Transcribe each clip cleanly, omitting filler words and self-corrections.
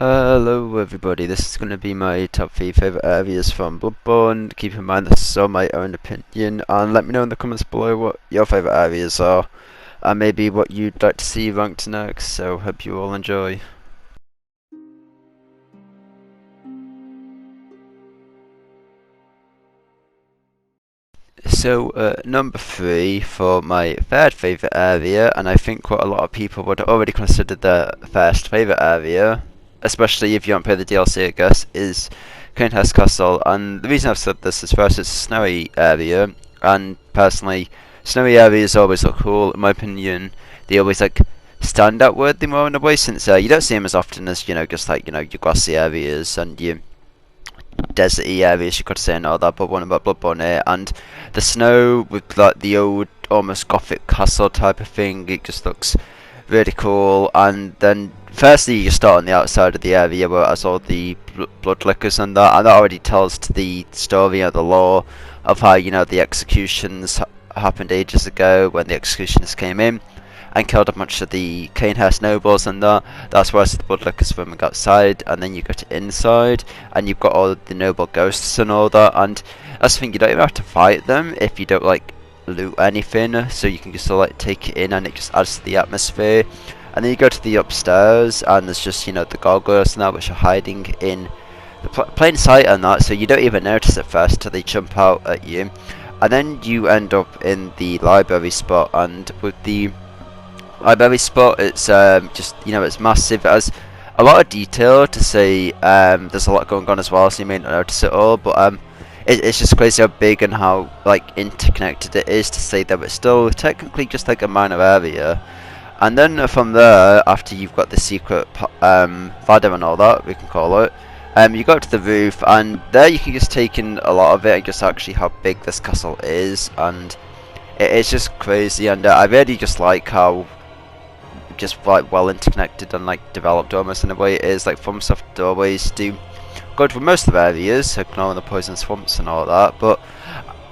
Hello everybody, this is going to be my top 3 favourite areas from Bloodborne. Keep in mind this is all my own opinion, and let me know in the comments below what your favourite areas are and maybe what you'd like to see ranked next, so hope you all enjoy. So number 3 for my third favourite area, and I think what a lot of people would already consider their first favourite area, especially if you haven't played the DLC I guess, is Conehouse Castle. And the reason I've said this is first it's a snowy area, and personally snowy areas always look cool in my opinion. They always like stand out worthy more in a way, since you don't see them as often as just like your grassy areas and your deserty areas you could say and all that, but one about Bloodborne here, and the snow with like the old almost gothic castle type of thing, it just looks really cool. And then firstly you start on the outside of the area where it has all the blood liquors and that already tells to the story or the lore of how the executions happened ages ago when the executioners came in and killed a bunch of the Canehurst nobles and that's why the blood liquors swimming outside. And then you go to inside and you've got all the noble ghosts and all that, and that's the thing, you don't even have to fight them if you don't like loot anything, so you can just like take it in and it just adds to the atmosphere. And then you go to the upstairs and there's just the gargoyles now which are hiding in the plain sight and that, so you don't even notice at first till they jump out at you. And then you end up in the library spot, and with the library spot it's just it's massive, it has a lot of detail to say. There's a lot going on as well, so you may not notice it all, but it's just crazy how big and how like interconnected it is, to say that it's still technically just like a minor area. And then from there, after you've got the secret ladder and all that, we can call it, you go up to the roof, and there you can just take in a lot of it and just actually how big this castle is, and it's just crazy. And I really just like how just like well interconnected and like developed almost in a way it is. Like FromSoft always do good for most of the areas, ignoring the poison swamps and all that, but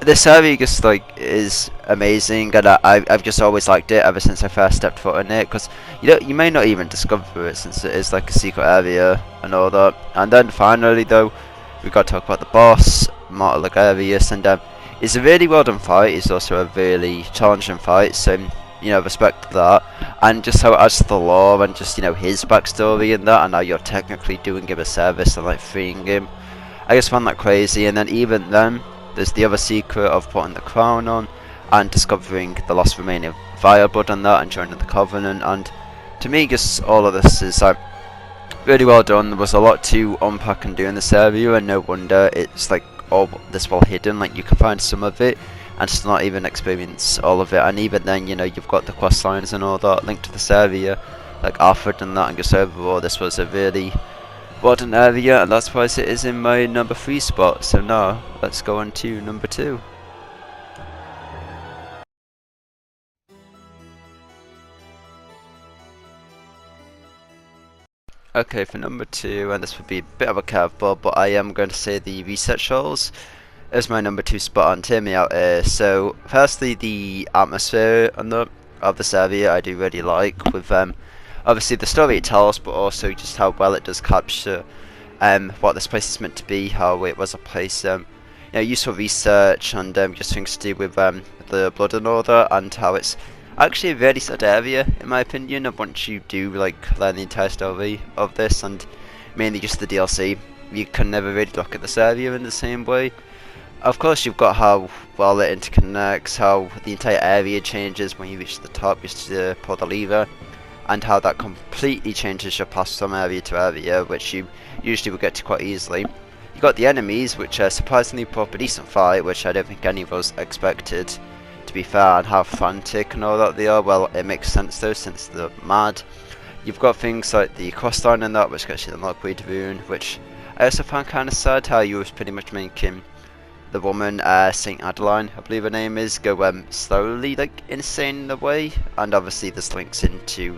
this area just like is amazing, and I've just always liked it ever since I first stepped foot in it, because you may not even discover it since it is like a secret area and all that. And then finally though, we got to talk about the boss, Mortal Ligurius, and it's a really well done fight. It's also a really challenging fight, so respect that, and just how it adds to the lore and just his backstory and that, and how you're technically doing him a service and like freeing him. I just found that crazy. And then even then there's the other secret of putting the crown on and discovering the lost remaining fire blood and that, and joining the Covenant. And to me, just all of this is like really well done. There was a lot to unpack and do in this area, and no wonder it's like all this well hidden. Like you can find some of it and just not even experience all of it. And even then, you've got the quest lines and all that linked to this area, like Alfred and that, and just overall this was a really well done area, and that's why it is in my number 3 spot. So now let's go on to number 2. Okay, for number 2, and this would be a bit of a curveball, but I am going to say the research halls is my number 2 spot, and hear me out here. So firstly, the atmosphere of this area I do really like, with obviously the story it tells, but also just how well it does capture what this place is meant to be, how it was a place useful research, and just things to do with the blood and all that, and how it's actually a really sad area in my opinion. And once you do like learn the entire story of this, and mainly just the DLC, you can never really look at this area in the same way. Of course, you've got how well it interconnects, how the entire area changes when you reach the top, just to pull the lever, and how that completely changes your path from area to area, which you usually will get to quite easily. You got the enemies, which surprisingly put up a decent fight, which I don't think any of us expected, to be fair, and how frantic and all that they are. Well, it makes sense though, since they're mad. You've got things like the cross line and that, which gets you the Milkweed rune, which I also found kind of sad, how you was pretty much making the woman, Saint Adeline, I believe her name is, go slowly like insane in a way. And obviously there's links into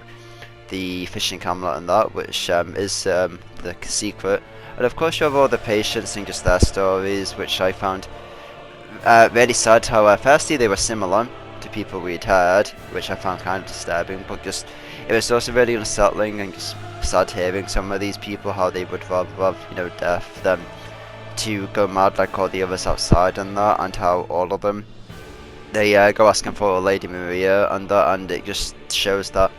the fishing camlet and that, which is the secret. And of course you have all the patients and just their stories, which I found really sad, how firstly they were similar to people we'd heard, which I found kind of disturbing, but just it was also really unsettling and just sad hearing some of these people how they would rather have, you know, death than to go mad like all the others outside and that, and how all of them they go asking for Lady Maria and that, and it just shows that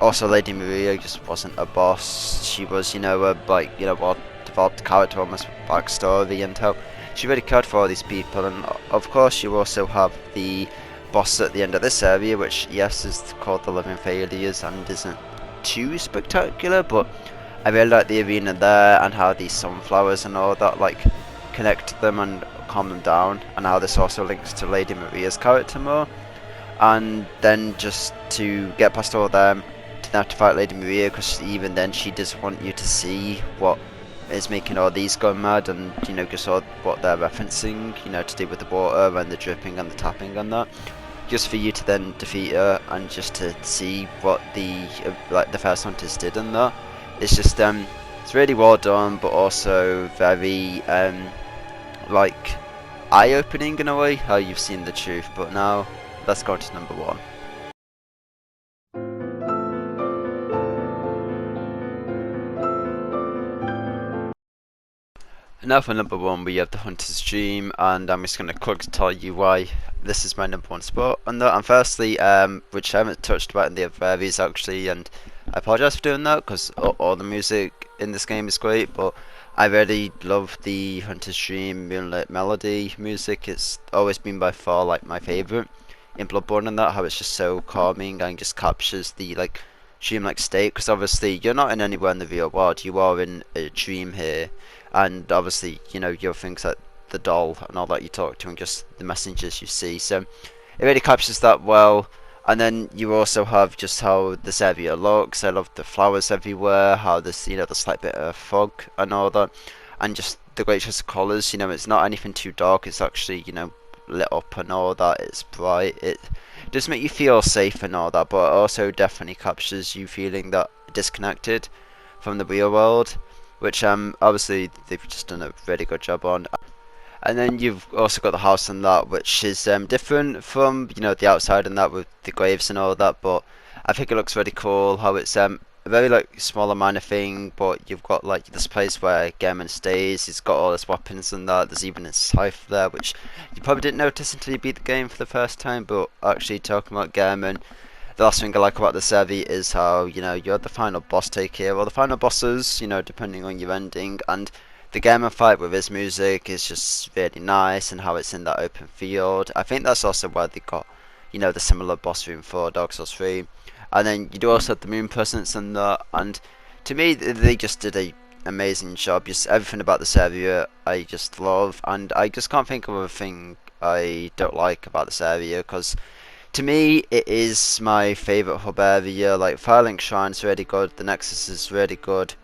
also Lady Maria just wasn't a boss. She was, you know, a like, you know, well developed character, almost backstory, and how she really cared for all these people. And of course you also have the boss at the end of this area, which yes is called the Living Failures and isn't too spectacular, but I really like the arena there and how these sunflowers and all that like connect them and calm them down, and how this also links to Lady Maria's character more. And then just to get past all them, to have to fight Lady Maria, because even then she does want you to see what is making all these go mad, and you know, just all what they're referencing, you know, to do with the water and the dripping and the tapping and that, just for you to then defeat her and just to see what the like the first hunters did and that. It's just it's really well done, but also very like eye-opening in a way, how you've seen the truth. But now let's go on to number one. Now for number one, we have the Hunter's Dream, and I'm just going to quickly tell you why this is my number one spot. And firstly, which I haven't touched about in the other areas actually, and I apologise for doing that because all the music in this game is great, but I really love the Hunter's Dream Moonlit Melody music. It's always been by far like my favourite in Bloodborne, and that how it's just so calming and just captures the like dream-like state, because obviously you're not in anywhere in the real world, you are in a dream here, and obviously you know your things like the doll and all that you talk to and just the messages you see, so it really captures that well. And then you also have just how this area looks. I love the flowers everywhere, how this, you know, the slight bit of fog and all that, and just the great choice of colours. You know, it's not anything too dark, it's actually, you know, lit up and all that, it's bright, it does make you feel safe and all that, but it also definitely captures you feeling that disconnected from the real world, which obviously they've just done a really good job on. And then you've also got the house and that, which is different from, you know, the outside and that with the graves and all that, but I think it looks really cool how it's a very like smaller minor thing, but you've got like this place where Gehrman stays, he's got all his weapons and that, there's even a scythe there, which you probably didn't notice until you beat the game for the first time. But actually talking about Gehrman, the last thing I like about this area is how, you know, you're the final boss take here, or the final bosses, you know, depending on your ending, and the Gehrman fight with his music is just really nice, and how it's in that open field. I think that's also where they got, you know, the similar boss room for Dark Souls 3. And then you do also have the moon presence and that, and to me they just did a amazing job. Just everything about this area I just love, and I just can't think of a thing I don't like about this area, because to me it is my favourite hub area. Like Firelink Shrine's really good, the Nexus is really good,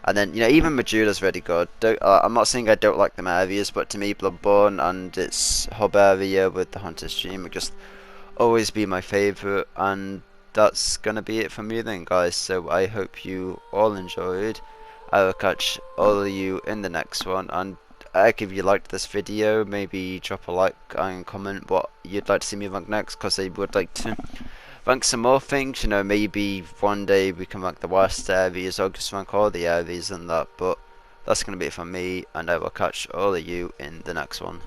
and then, you know, even Majula's really good. I'm not saying I don't like them areas, but to me Bloodborne and its hub area with the Hunter's Dream will just always be my favourite. And that's gonna be it for me then, guys, so I hope you all enjoyed. I will catch all of you in the next one, and if you liked this video, maybe drop a like and comment what you'd like to see me rank next, because I would like to rank some more things. You know, maybe one day we can rank the worst areas, or just rank all the areas and that, but that's going to be it from me, and I will catch all of you in the next one.